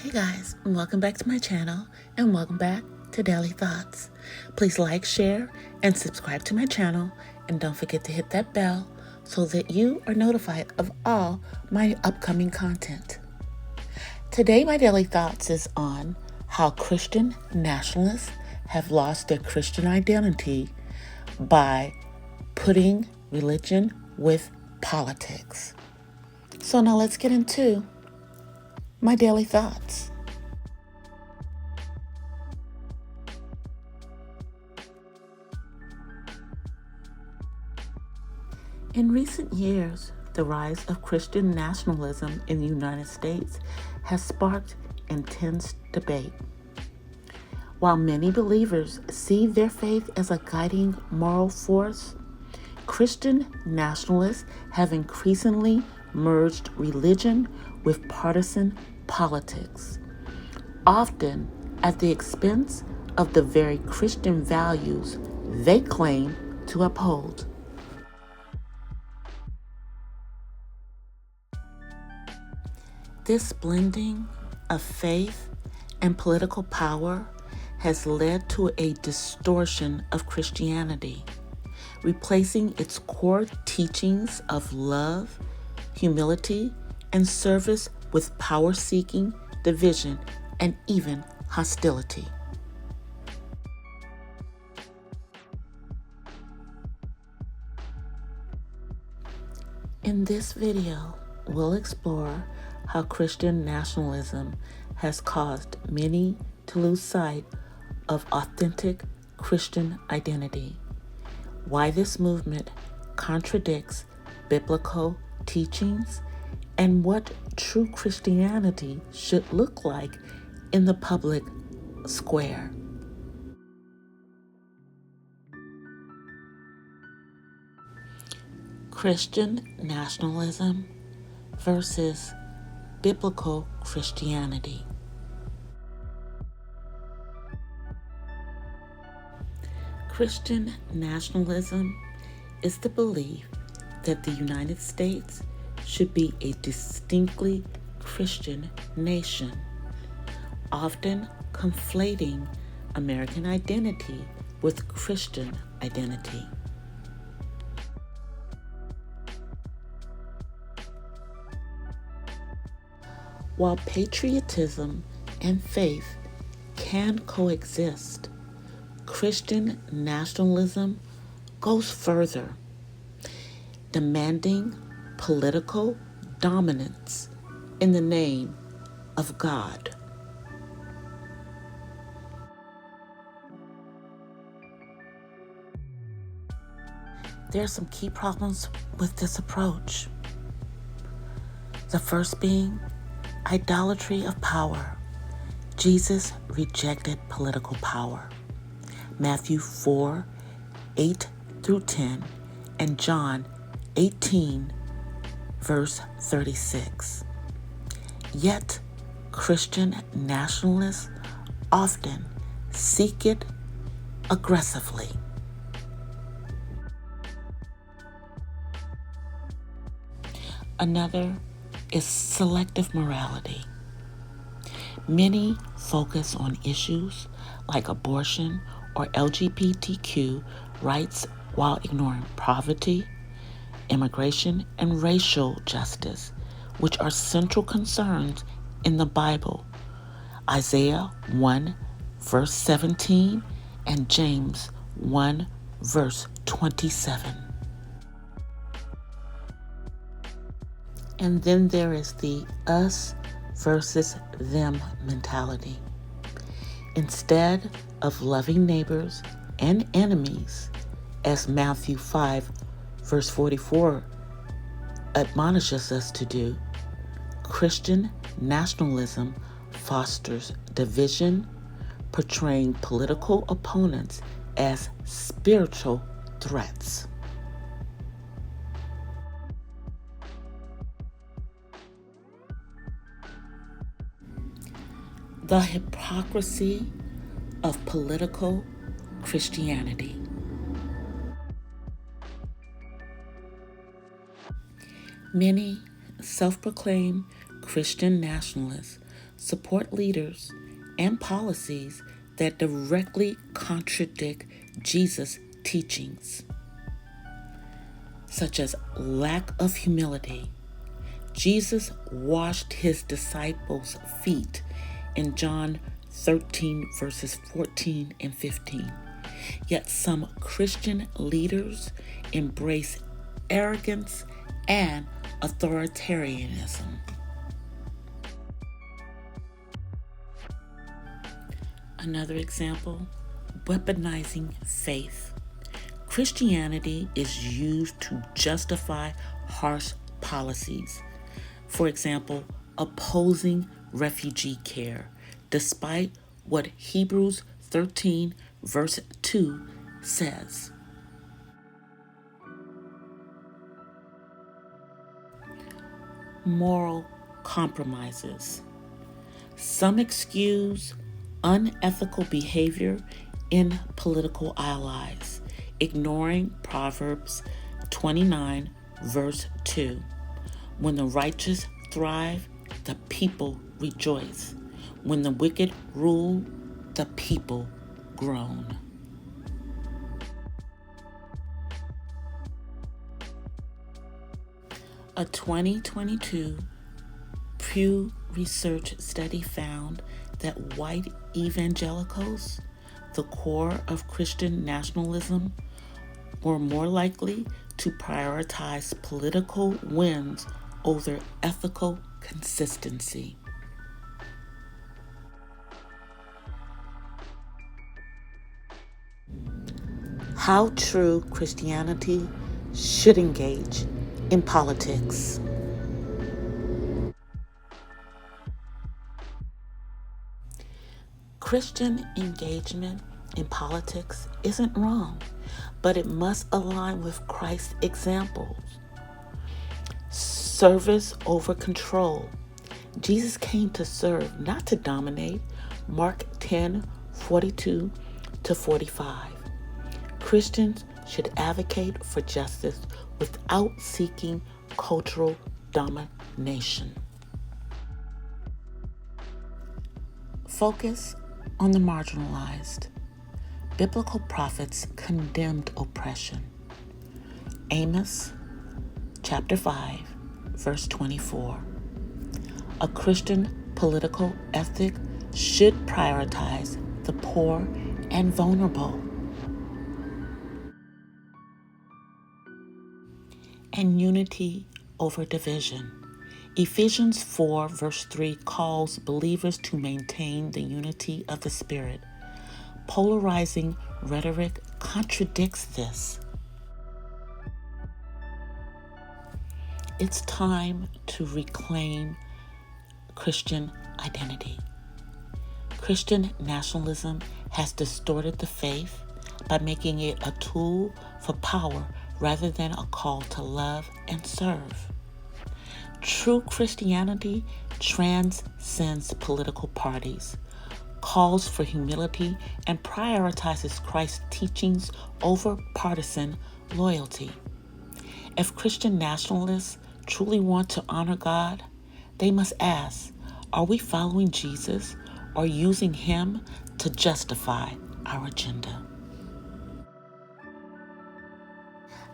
Hey guys, welcome back to my channel and welcome back to Daily Thoughts. Please like, share, and subscribe to my channel, and don't forget to hit that bell so that you are notified of all my upcoming content. Today my Daily Thoughts is on how Christian nationalists have lost their Christian identity by putting religion with politics. So now let's get into my daily thoughts. In recent years, the rise of Christian nationalism in the United States has sparked intense debate. While many believers see their faith as a guiding moral force, Christian nationalists have increasingly merged religion with partisan politics, often at the expense of the very Christian values they claim to uphold. This blending of faith and political power has led to a distortion of Christianity, replacing its core teachings of love, humility, and service with power-seeking, division, and even hostility. In this video, we'll explore how Christian nationalism has caused many to lose sight of authentic Christian identity, why this movement contradicts biblical teachings, and what true Christianity should look like in the public square. Christian nationalism versus biblical Christianity. Christian nationalism is the belief that the United States should be a distinctly Christian nation, often conflating American identity with Christian identity. While patriotism and faith can coexist, Christian nationalism goes further, demanding political dominance in the name of God. There are some key problems with this approach. The first being idolatry of power. Jesus rejected political power. Matthew 4:8-10, and John 18, verse 36. Yet, Christian nationalists often seek it aggressively. Another is selective morality. Many focus on issues like abortion or LGBTQ rights while ignoring poverty, immigration, and racial justice, which are central concerns in the Bible. Isaiah 1, verse 17, and James 1, verse 27. And then there is the us versus them mentality. Instead of loving neighbors and enemies, as Matthew 5, verse 44 admonishes us to do, Christian nationalism fosters division, portraying political opponents as spiritual threats. The hypocrisy of political Christianity. Many self-proclaimed Christian nationalists support leaders and policies that directly contradict Jesus' teachings, such as lack of humility. Jesus washed his disciples' feet in John 13, verses 14 and 15. Yet some Christian leaders embrace arrogance and authoritarianism. Another example, weaponizing faith. Christianity is used to justify harsh policies. For example, opposing refugee care, despite what Hebrews 13, verse 2 says. Moral compromises. Some excuse unethical behavior in political allies, ignoring Proverbs 29, verse 2. When the righteous thrive, the people rejoice. When the wicked rule, the people groan. A 2022 Pew Research study found that white evangelicals, the core of Christian nationalism, were more likely to prioritize political wins over ethical consistency. How true Christianity should engage in politics. Christian engagement in politics isn't wrong, but it must align with Christ's examples. Service over control. Jesus came to serve, not to dominate. Mark 10:42 to 45. Christians should advocate for justice without seeking cultural domination. Focus on the marginalized. Biblical prophets condemned oppression. Amos chapter 5, verse 24. A Christian political ethic should prioritize the poor and vulnerable. And unity over division. Ephesians 4, verse 3 calls believers to maintain the unity of the Spirit. Polarizing rhetoric contradicts this. It's time to reclaim Christian identity. Christian nationalism has distorted the faith by making it a tool for power rather than a call to love and serve. True Christianity transcends political parties, calls for humility, and prioritizes Christ's teachings over partisan loyalty. If Christian nationalists truly want to honor God, they must ask, are we following Jesus or using him to justify our agenda?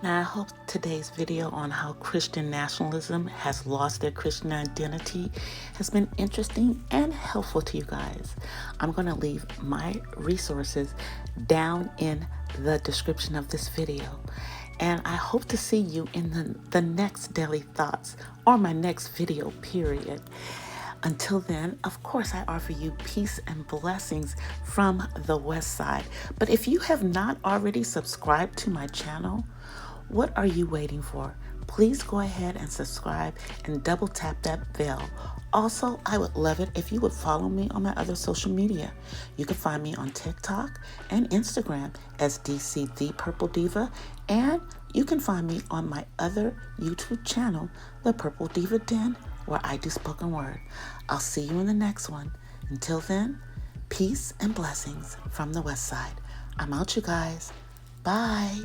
Now, I hope today's video on how Christian nationalism has lost their Christian identity has been interesting and helpful to you guys. I'm going to leave my resources down in the description of this video. And I hope to see you in the next Daily Thoughts or my next video, period. Until then, of course, I offer you peace and blessings from the West Side. But if you have not already subscribed to my channel, what are you waiting for? Please go ahead and subscribe and double tap that bell. Also, I would love it if you would follow me on my other social media. You can find me on TikTok and Instagram as DC The Purple Diva, and you can find me on my other YouTube channel, The Purple Diva Den, where I do spoken word. I'll see you in the next one. Until then, peace and blessings from the West Side. I'm out, you guys. Bye.